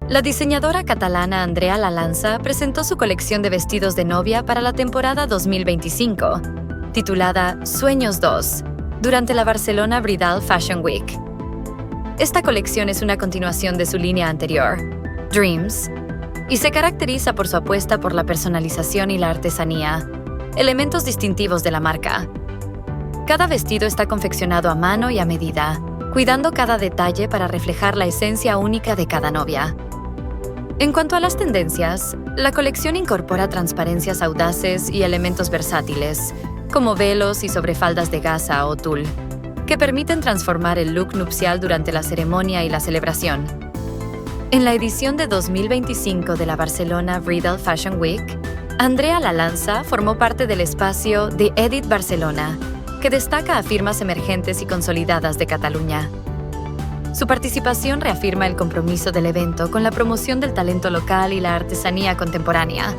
La diseñadora catalana Andrea Lalanza presentó su colección de vestidos de novia para la temporada 2025, titulada Sueños 2, durante la Barcelona Bridal Fashion Week. Esta colección es una continuación de su línea anterior, Dreams, y se caracteriza por su apuesta por la personalización y la artesanía, elementos distintivos de la marca. Cada vestido está confeccionado a mano y a medida, cuidando cada detalle para reflejar la esencia única de cada novia. En cuanto a las tendencias, la colección incorpora transparencias audaces y elementos versátiles, como velos y sobrefaldas de gasa o tul, que permiten transformar el look nupcial durante la ceremonia y la celebración. En la edición de 2025 de la Barcelona Bridal Fashion Week, Andrea Lalanza formó parte del espacio The Edit Barcelona, que destaca a firmas emergentes y consolidadas de Cataluña. Su participación reafirma el compromiso del evento con la promoción del talento local y la artesanía contemporánea,